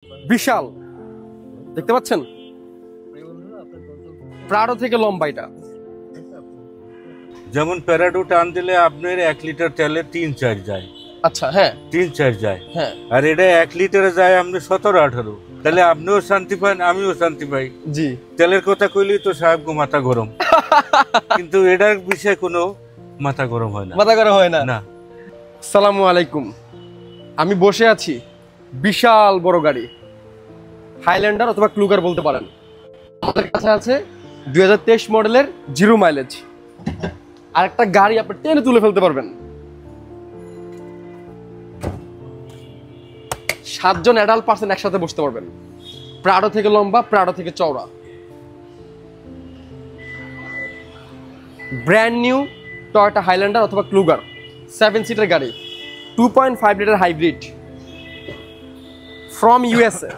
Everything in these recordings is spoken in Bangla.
বিশাল, দেখতে পাচ্ছেন প্রাড়ো থেকে লম্বা এটা। যেমন প্যারাডো টান দিলে আপনার 1 লিটার তেলে 3-4 যায়। আচ্ছা, হ্যাঁ 3-4 যায়, হ্যাঁ। আর এটা 1 লিটারে যায় আপনি 17-18। তাহলে আপনিও শান্তি পান, আমিও শান্তি পাই। জি, তেলের কথা কইলেই তো সাহেব গো মাথা গরম। কিন্তু এটার বিষয়ে কোনো মাথা গরম হয় না, মাথা গরম হয় না। না। আসসালামু আলাইকুম, আমি বসে আছি বিশাল বড় গাড়ি, হাইল্যান্ডার অথবা ক্লুগার বলতে পারেন। আমাদের কাছে আছে 2023 মডেলের 0 মাইলেজ। আর একটা গাড়ি আপনি টেনে তুলে ফেলতে পারবেন। 7 জন অ্যাডাল্ট পার্সন একসাথে বসতে পারবেন। প্রাড়ো থেকে লম্বা, প্রাড়ো থেকে চওড়া, ব্র্যান্ড নিউ টয়োটা হাইল্যান্ডার অথবা ক্লুগার 7 সিটার গাড়ি, 2.5 লিটার হাইব্রিড ফ্রম ইউএসএ।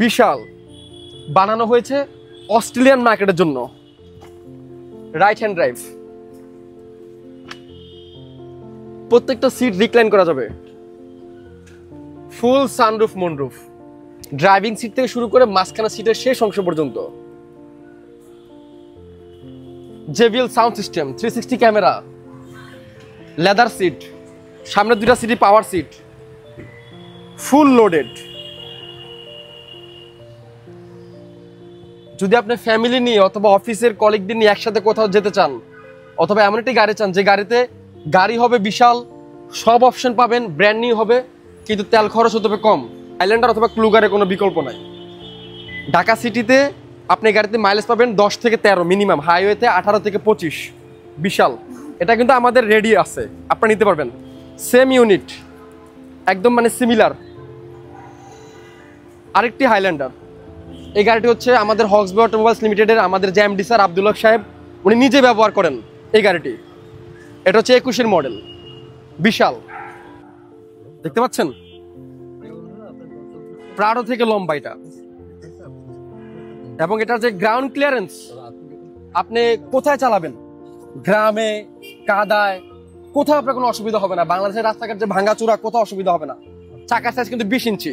বিশাল, বানানো হয়েছে অস্ট্রেলিয়ান মার্কেটের জন্য। রাইট হ্যান্ড ড্রাইভ, প্রত্যেকটা সিট রিক্লাইন করা যাবে, full sunroof moonroof, driving seat থেকে শুরু করে মাঝখানা সিটের শেষ অংশ পর্যন্ত। JBL sound system, 360 camera, leather seat, সামনে 2টা সিটি পাওয়ার সিট, ফুল লোডেড। যদি আপনি ফ্যামিলি নিয়ে অথবা অফিসের কলিগদের নিয়ে একসাথে কোথাও যেতে চান, অথবা এমন একটি গাড়ি চান যে গাড়িতে গাড়ি হবে বিশাল, সব অপশন পাবেন, ব্র্যান্ড নিউ হবে, কিন্তু তেল খরচ হতে হবে কম, হাইল্যান্ডার অথবা ক্লুগারের কোনো বিকল্প নাই। ঢাকা সিটিতে আপনি গাড়িতে মাইলেজ পাবেন 10 থেকে 13 মিনিমাম, হাইওয়েতে 18 থেকে 25। বিশাল, এটা কিন্তু আমাদের রেডি আছে, আপনি নিতে পারবেন। সেম ইউনিট, একদম মানে সিমিলার আরেকটি হাইল্যান্ডার। এই গাড়িটি হচ্ছে আমাদের হক্সবে অটোমোবাইলস লিমিটেডের আমাদের যে এমডি স্যার আব্দুল হক সাহেব, উনি নিজে ব্যবহার করেন এই গাড়িটি। এটা হচ্ছে 21-এর মডেল। বিশাল, দেখতে পাচ্ছেন প্রাড়ো থেকে লম্বা এটা, এবং এটার যে গ্রাউন্ড ক্লিয়ারেন্স, আপনি কোথায় চালাবেন, গ্রামে কাদায় কোথাও আপনার কোনো অসুবিধা হবে না। বাংলাদেশের রাস্তাঘাট যে ভাঙাচোরা, কোথাও অসুবিধা হবে না। চাকার সাইজ কিন্তু 20 ইঞ্চি,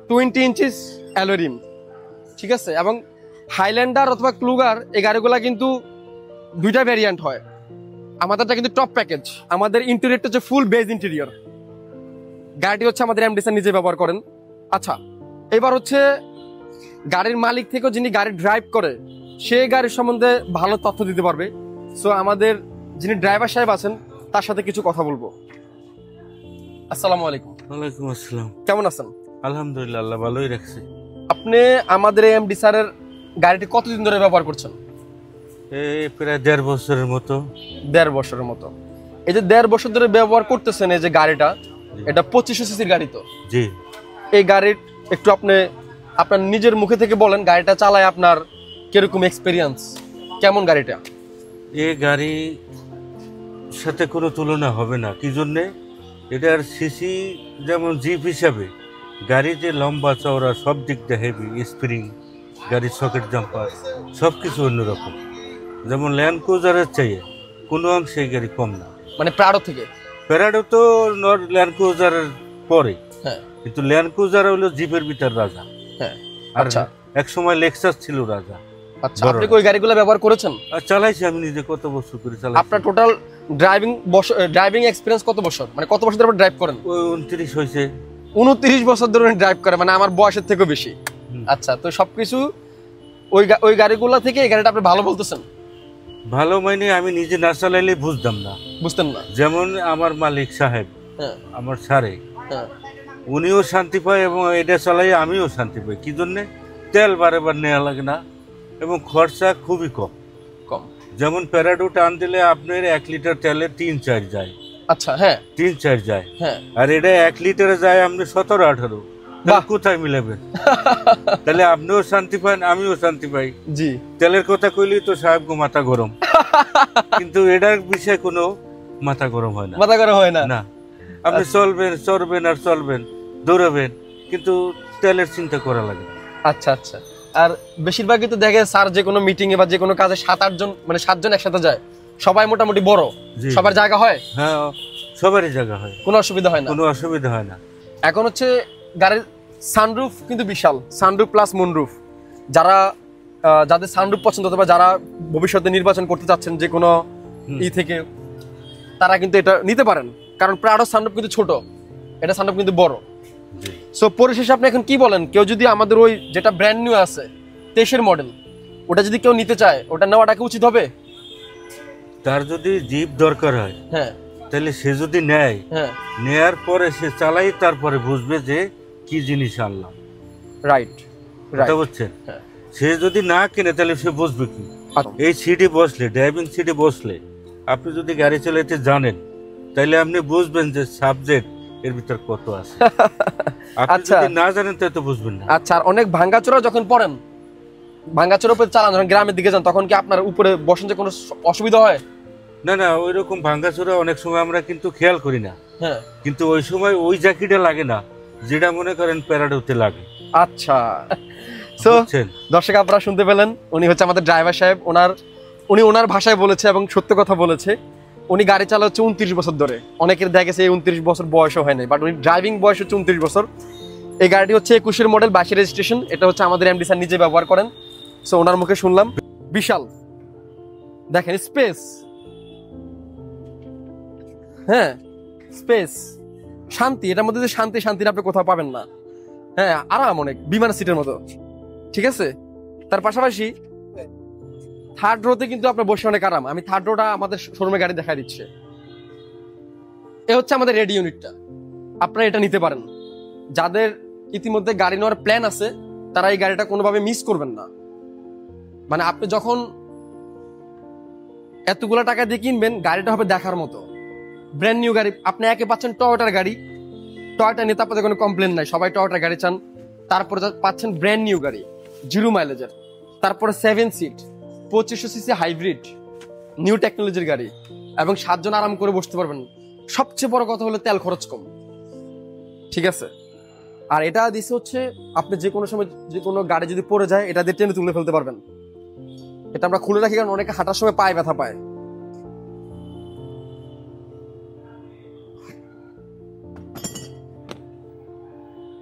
20 ইঞ্চিস অ্যালয় রিম, ঠিক আছে। এবং হাইল্যান্ডার অথবা ক্লুগার এই গাড়িগুলা কিন্তু 2টা ভ্যারিয়েন্ট হয়। আমাদেরটা কিন্তু টপ প্যাকেজ, আমাদের ইন্টেরিয়রটা হচ্ছে ফুল বেজ ইন্টেরিয়র। গাড়িটি হচ্ছে আমাদের এমডি স্যার নিজে ব্যবহার করেন। আচ্ছা, এবার হচ্ছে গাড়ির মালিক থেকেও যিনি গাড়ি ড্রাইভ করে, সে গাড়ির সম্বন্ধে ভালো তথ্য দিতে পারবে। সো আমাদের যিনি ড্রাইভার সাহেব আছেন তার সাথে কিছু কথা বলবো। আসসালামু আলাইকুম। ওয়ালাইকুম আসসালাম। কেমন আছেন? আলহামদুলিল্লাহ, আল্লাহ ভালোই রাখছে। আপনি আমাদের এমডি স্যারের গাড়িটি কতদিন ধরে ব্যবহার করছেন? প্রায় 1.5 বছরের মতো। 1.5 বছরের মতো। এই যে 1.5 বছর ধরে ব্যবহার করতেছেন এই যে গাড়িটা, এটা 2500 সিসির গাড়ি তো? জি। এই গাড়ির একটু আপনি আপনার নিজের মুখে থেকে বলেন, গাড়িটা চালায় আপনার কিরকম এক্সপেরিয়েন্স, কেমন গাড়িটা? এই গাড়ি সাথে কোনো তুলনা হবে না। কি জন্যে? এটার সিসি যেমন জিপ হিসাবে, গাড়ি যে লম্বা চওড়া, সব দিক দিয়ে হেভি, স্প্রিং, গাড়ির সকেট জাম্পার, সব কিছু অন্যরকম। যেমন ল্যান্ড ক্রুজারের চাইয়ে কোনো অংশে এই গাড়ি কম না। মানে প্রাড়ো থেকে? প্যারাডো তো ল্যান্ড ক্রুজারের পরে, হ্যাঁ, কিন্তু ল্যান্ড ক্রুজার হলো জিপের ভিতর রাজা। হ্যাঁ। আর আচ্ছা, এক সময় লেক্সাস ছিল রাজা। আচ্ছা, আপনি কি ওই গাড়িগুলো ব্যবহার করেছেন? আর চালাইছি আমি নিজে, কত বছর করে চালাই। আপনার টোটাল ড্রাইভিং এক্সপিরিয়েন্স কত বছর, মানে কত বছর ধরে ড্রাইভ করেন? ওই 29 হয়েছে। 29 বছর ধরে ড্রাইভ করে, মানে আমার বয়সের থেকেও বেশি। আচ্ছা, তো সবকিছু ওই গাড়িগুলো থেকে এই গাড়িটা আপনি ভালো বলতেছেন? ভালো মানে আমি নিজে না চালাইলে বুঝতাম না, বুঝতেন না। যেমন আমার মালিক সাহেব, হ্যাঁ, আমার সারে, হ্যাঁ। উনিও শান্তি পায় এবং এটা চালাই আমিও শান্তি পাই। কি জন্যে? তেল বারে বার নেওয়া লাগে না এবং খরচা খুবই কম। যেমন প্যারাডো টান দিলে আপনার 1 লিটার তেলে 3-4 যায়। আচ্ছা, হ্যাঁ 3-4 যায়, হ্যাঁ। আর এটা 1 লিটারে যায় আপনি 17-18। কোথায় মিলাবেন? তাহলে আপনিও শান্তি পান, আমিও শান্তি পাই। জি। তেলের কথা কইলেই তো সাহেব গো মাথা গরম। কিন্তু এটার বিষয়ে কোনো মাথা গরম হয় না, মাথা গরম হয় না। না, আপনি চলবেন আর চলবেন, দৌড়াবেন, কিন্তু তেলের চিন্তা করা লাগে। আচ্ছা, আচ্ছা। আর বেশিরভাগই তো দেখে স্যার যে কোনো মিটিং এ বা যে কোনো কাজে 7-8 জন, মানে 7 জন একসাথে যায়, সবাই মোটামুটি বড়, সবার জায়গা হয়। হ্যাঁ, সবারই জায়গা হয়, কোনো অসুবিধা হয় না। কোনো অসুবিধা হয় না। এখন হচ্ছে গাড়ির সানরুফ কিন্তু বিশাল, সানরুফ প্লাস মুনরুফ। যারা যাদের সানরুফ পছন্দ অথবা যারা ভবিষ্যতে নির্বাচন করতে চাচ্ছেন যে কোনো থেকে, তারা কিন্তু এটা নিতে পারেন, কারণ প্রাডো সানরুফ কিন্তু ছোট, এটা সানরুফ কিন্তু বড়। সো পরিশেষে আপনি এখন কি বলেন, কেউ যদি আমাদের ওই যেটা ব্র্যান্ড নিউ আছে 23-এর মডেল, ওটা যদি কেউ নিতে চায়, ওটা নেওয়াটা কি উচিত হবে? তার যদি জিপ দরকার হয়, হ্যাঁ, তাহলে সে যদি নেয়, হ্যাঁ, নেয়ার পরে সে চালাই, তারপরে বুঝবে যে কি জিনিস আনলাম। রাইট, কথা বুঝছেন? সে যদি না কিনে তাহলে সে বুঝবে কি? এই সিটে বসলে, ড্রাইভিং সিটে বসলে আপনি যদি গাড়ি চালাতে জানেন, তাহলে আপনি বুঝবেন যে সাবজেক্ট এর ভিতর কত আছে। আপনি যদি না জানেন তাহলে তো বুঝবেন না। আচ্ছা, আর অনেক ভাঙ্গাচোরা যখন পড়েন, ভাঙ্গাচোরা উপরে চালান, যখন গ্রামের দিকে যান, তখন কি আপনার উপরে বসেন যে কোনো অসুবিধা হয়? না না, ওই রকম ভাঙ্গাচোরা অনেক সময় আমরা কিন্তু খেয়াল করি না। হ্যাঁ, কিন্তু ওই সময় ওই জ্যাকেটে লাগে না যেটা মনে করেন প্যারাডোতে লাগে। আচ্ছা, সো দর্শক আপনারা শুনতে পেলেন, উনি হচ্ছে আমাদের ড্রাইভার সাহেব। উনি ওনার ভাষায় বলেছে এবং সত্য কথা বলেছে। উনি গাড়ি চালাচ্ছে 29 বছর ধরে। অনেকের দেখা গেছে 29 বছর বয়সও হয় নাই, বাট উনি ড্রাইভিং বয়স হচ্ছে 29 বছর। এই গাড়িটি হচ্ছে 21-এর মডেল, 22 রেজিস্ট্রেশন। এটা হচ্ছে আমাদের এমডি স্যার নিজে ব্যবহার করেন। সো ওনার মুখে শুনলাম, বিশাল দেখেন স্পেস, হ্যাঁ স্পেস, শান্তি। এটার মধ্যে যে শান্তির আপনি কোথাও পাবেন না। হ্যাঁ, আরাম অনেক, বিমান সিটের মতো, ঠিক আছে। তার পাশাপাশি থার্ড রোতে কিন্তু আপনার বসে অনেক আরাম। আমি থার্ড রোটা আমাদের শোরুমে গাড়ি দেখা দিচ্ছে। এ হচ্ছে আমাদের রেডি ইউনিটটা, আপনারা এটা নিতে পারেন। যাদের ইতিমধ্যে গাড়ি নেওয়ার প্ল্যান আছে, তারা এই গাড়িটা কোনোভাবে মিস করবেন না। মানে আপনি যখন এতগুলা টাকা দিয়ে কিনবেন, গাড়িটা হবে দেখার মতো, ব্র্যান্ড নিউ গাড়ি। আপনি একে পাচ্ছেন টয়োটার গাড়ি, টয়োটা নিতে আপনাদের কোনো কমপ্লেন নাই, সবাই টয়োটার গাড়ি চান। তারপরে পাচ্ছেন ব্র্যান্ড নিউ গাড়ি, 0 মাইলেজের, তারপরে 7 সিট, 2500 সিসি হাইব্রিড, নিউ টেকনোলজির গাড়ি, এবং 7 জন আরাম করে বসতে পারবেন। সবচেয়ে বড় কথা হলো তেল খরচ কম, ঠিক আছে। আর এটা দিচ্ছে হচ্ছে আপনি যে কোনো সময় যে কোনো গাড়ি যদি পড়ে যায়, এটা দিয়ে টেনে তুলে ফেলতে পারবেন। এটা আমরা খুলে রাখি, কারণ অনেকে হাঁটার সময় পায়ে ব্যথা পায়।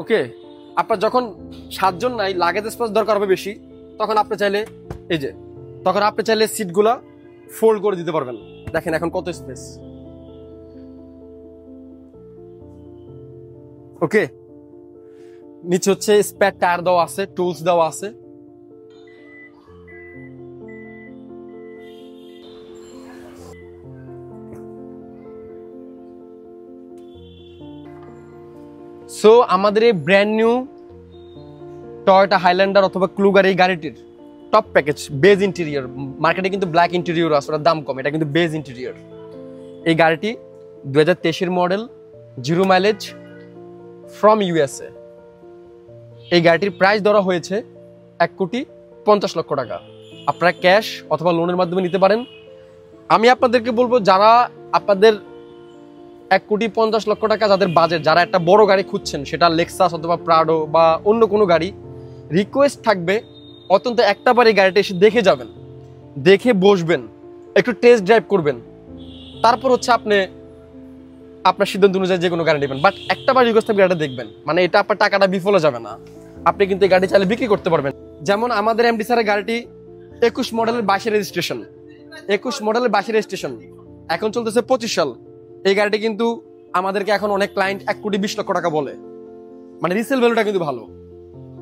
ওকে, আপনার যখন 7 জন নাই, লাগেজ স্পেস দরকার হবে বেশি, তখন আপনি চাইলে সিটগুলা ফোল্ড করে দিতে পারবেন। দেখেন এখন কত স্পেস। ওকে, নিচে হচ্ছে স্পেয়ার টায়ার দেওয়া আছে, টুলস দেওয়া আছে। সো আমাদের এই ব্র্যান্ড নিউ টয়োটা হাইল্যান্ডার অথবা ক্লুগার এই গাড়িটির টপ প্যাকেজ বেজ ইন্টেরিয়র। মার্কেটে কিন্তু ব্ল্যাক ইন্টেরিয়র আছে, ওটার দাম কম, এটা কিন্তু বেজ ইন্টেরিয়র। এই গাড়িটি 2023-এর মডেল, 0 মাইলেজ, ফ্রম ইউএসএ। এই গাড়িটির প্রাইস ধরা হয়েছে 1,50,00,000 টাকা। আপনারা ক্যাশ অথবা লোনের মাধ্যমে নিতে পারেন। আমি আপনাদেরকে বলবো, যারা আপনাদের 1,50,00,000 টাকা যাদের বাজেট, যারা একটা বড় গাড়ি খুঁজছেন, সেটা লেক্সাস অথবা প্রাডো বা অন্য কোনো গাড়ি, রিকোয়েস্ট থাকবে অত্যন্ত একটাবার এই গাড়িটা এসে দেখে যাবেন, দেখে বসবেন, একটু টেস্ট ড্রাইভ করবেন, তারপর হচ্ছে আপনি আপনার সিদ্ধান্ত অনুযায়ী যে কোনো গাড়ি নেবেন। বাট একটাবার রিকোয়েস্ট থাকবে, গাড়িটা দেখবেন, মানে এটা আপনার টাকাটা বিফলে যাবে না। আপনি কিন্তু এই গাড়ি চাইলে বিক্রি করতে পারবেন। যেমন আমাদের এমডি স্যারের গাড়িটি 21 মডেলের 22 রেজিস্ট্রেশন, 21 মডেলের 22 রেজিস্ট্রেশন, এখন চলতেছে 25 সাল। এই গাড়িটি কিন্তু আমাদেরকে এখন অনেক ক্লায়েন্ট 1,20,00,000 টাকা বলে, মানে রিসেল ভ্যালুটা কিন্তু ভালো।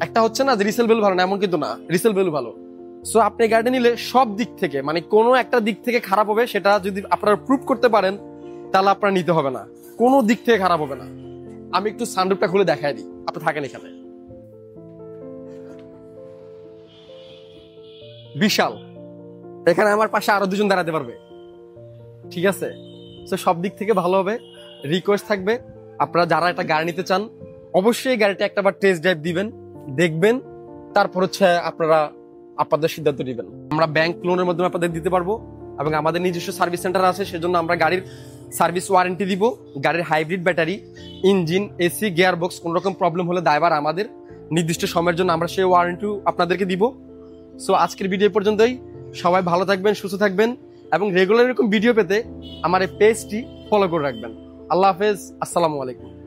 একটা হচ্ছে না যে রিসেল ভ্যালু ভালো না, এমন কিন্তু না, রিসেল ভ্যালু ভালো। সো আপনি গাড়ি নিলে সব দিক থেকে, মানে কোনো একটা দিক থেকে খারাপ হবে, সেটা যদি আপনারা প্রুভ করতে পারেন, তাহলে আপনারা নিতে হবে না, কোনো দিক থেকে খারাপ হবে না। আমি একটু সানরুফটা খুলে দেখাই দিই, আপনি থাকেন এখানে। বিশাল, এখানে আমার পাশে আরো 2 জন দাঁড়াতে পারবে, ঠিক আছে। তো সব দিক থেকে ভালো হবে। রিকোয়েস্ট থাকবে, আপনারা যারা একটা গাড়ি নিতে চান, অবশ্যই গাড়িটা একটাবার টেস্ট ড্রাইভ দিবেন, দেখবেন, তারপর হচ্ছে আপনারা আপনাদের সিদ্ধান্ত নেবেন। আমরা ব্যাংক লোনের মাধ্যমে আপনাদের দিতে পারবো, এবং আমাদের নিজস্ব সার্ভিস সেন্টার আছে, সেজন্য আমরা গাড়ির সার্ভিস ওয়ারেন্টি দিব। গাড়ির hybrid battery, engine, AC, gear box কোন রকম প্রবলেম হলে দায়ভার আমাদের। নির্দিষ্ট সময়ের জন্য আমরা সেই ওয়ারেন্টি আপনাদেরকে দিব। সো আজকের ভিডিও পর্যন্তই। সবাই ভালো থাকবেন, সুস্থ থাকবেন, এবং রেগুলার এরকম ভিডিও পেতে আমার এই পেজটি ফলো করে রাখবেন। আল্লাহ হাফেজ, আসসালামু আলাইকুম।